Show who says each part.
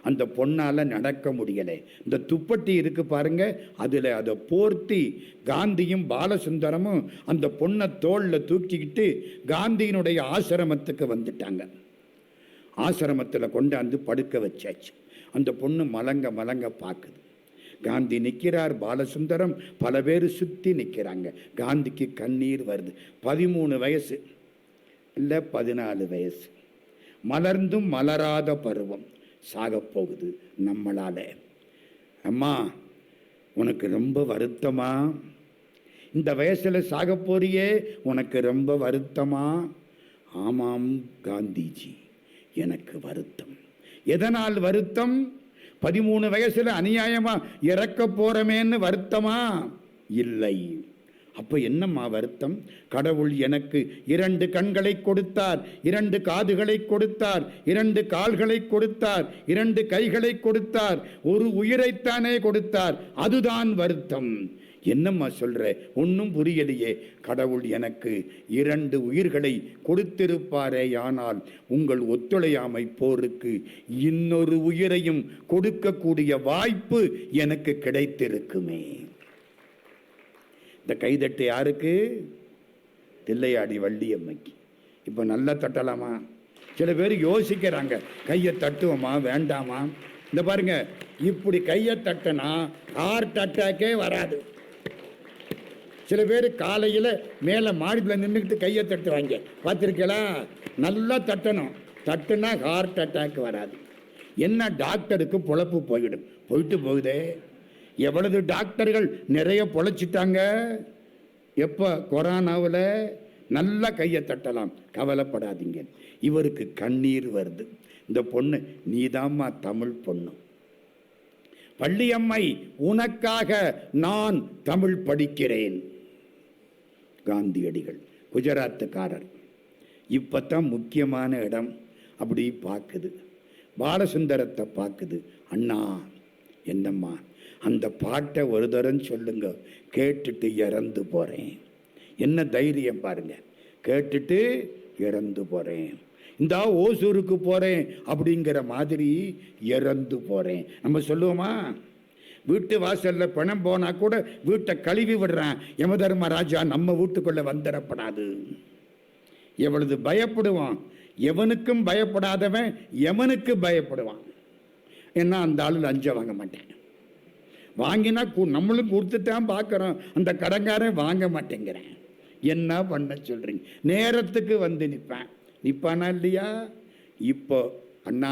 Speaker 1: அந்த பொண்ணால் நடக்க முடியலை. இந்த துப்பட்டி இருக்கு பாருங்க, அதில் அதை போர்த்தி காந்தியும் பாலசுந்தரமும் அந்த பொண்ணை தோளில் தூக்கிக்கிட்டு காந்தியினுடைய ஆசிரமத்துக்கு வந்துட்டாங்க. ஆசிரமத்தில் கொண்டாந்து படுக்க வச்சாச்சு. அந்த பொண்ணு மலங்க மலங்க பார்க்குது. காந்தி நிற்கிறார், பாலசுந்தரம் பல பேர் சுற்றி நிற்கிறாங்க. காந்திக்கு கண்ணீர் வருது. 13 வயசு இல்லை 14 வயசு, மலர்ந்தும் மலராத பருவம், சாகப்போகுது நம்மளால. அம்மா உனக்கு ரொம்ப வருத்தமா? இந்த வயசுல சாக போறியே, உனக்கு ரொம்ப வருத்தமா? ஆமாம் காந்திஜி, எனக்கு வருத்தம். எதனால் வருத்தம்? 13 வயசுல அநியாயமா இறக்க போறமேன்னு வருத்தமா? இல்லை. அப்ப என்னம்மா வருத்தம்? கடவுள் எனக்கு 2 கண்களை கொடுத்தார், 2 காதுகளை கொடுத்தார், 2 கால்களை கொடுத்தார், 2 கைகளை கொடுத்தார், ஒரு உயிரைத்தானே கொடுத்தார், அதுதான் வருத்தம். என்னம்மா சொல்ற? ஒன்றும் புரியலையே. கடவுள் எனக்கு 2 உயிர்களை கொடுத்திருப்பாரே, ஆனால் உங்கள் ஒத்துழையாமை போருக்கு இன்னொரு உயிரையும் கொடுக்கக்கூடிய வாய்ப்பு எனக்கு கிடைத்திருக்குமே. இந்த கைதட்டு யாருக்கு? தில்லையாடி வள்ளியம்மைக்கு. இப்போ நல்லா தட்டலாமா? சில பேர் யோசிக்கிறாங்க, கையை தட்டுவோமா வேண்டாமா? இந்த பாருங்க, இப்படி கையை தட்டினா ஹார்ட் அட்டாக்கே வராது. சில பேர் காலையில் மேலே மாடியில் நின்றுக்கிட்டு கையை தட்டுவாங்க, பார்த்துருக்கீங்களா? நல்லா தட்டணும், தட்டுனா ஹார்ட் அட்டாக் வராது. என்ன டாக்டருக்கு பொழப்பு போயிடும். போயிட்டு போகுதே. எவ்வளவு டாக்டர்கள் நிறைய பொழைச்சிட்டாங்க. எப்போ? கொரோனாவில். நல்லா கையை தட்டலாம், கவலைப்படாதீங்க. இவருக்கு கண்ணீர் வருது. இந்த பொண்ணு, நீதாம்மா தமிழ் பொண்ணு. வள்ளியம்மை, உனக்காக நான் தமிழ் படிக்கிறேன். காந்தியடிகள் குஜராத்துக்காரர். இப்பத்தான் முக்கியமான இடம். அப்படி பார்க்குது, பாலசுந்தரத்தை பார்க்குது. அண்ணா, என்னம்மா அந்த பாட்டை ஒரு தரம் சொல்லுங்க, கேட்டுட்டு இறந்து போகிறேன். என்ன தைரியம் பாருங்க, கேட்டுட்டு இறந்து போகிறேன், இந்த ஓசூருக்கு போகிறேன் அப்படிங்கிற மாதிரி இறந்து போகிறேன். நம்ம சொல்லுவோமா? வீட்டு வாசலில் பணம் போனால் கூட வீட்டை கழுவி விடுறான் யமதர்மராஜா, நம்ம வீட்டுக்குள்ளே வந்துடப்படாது. எவ்வளவு பயப்படுவான். எவனுக்கும் பயப்படாதவன் எவனுக்கு பயப்படுவான். ஏன்னா அந்த ஆளு லஞ்சம் வாங்க மாட்டேன். வாங்கினா நம்மளும் கொடுத்துட்டான் பார்க்குறோம், அந்த கடங்காரன் வாங்க மாட்டேங்கிறேன். என்ன பண்ண சொல்கிறீங்க? நேரத்துக்கு வந்து நிற்பானா இல்லையா? இப்போ அண்ணா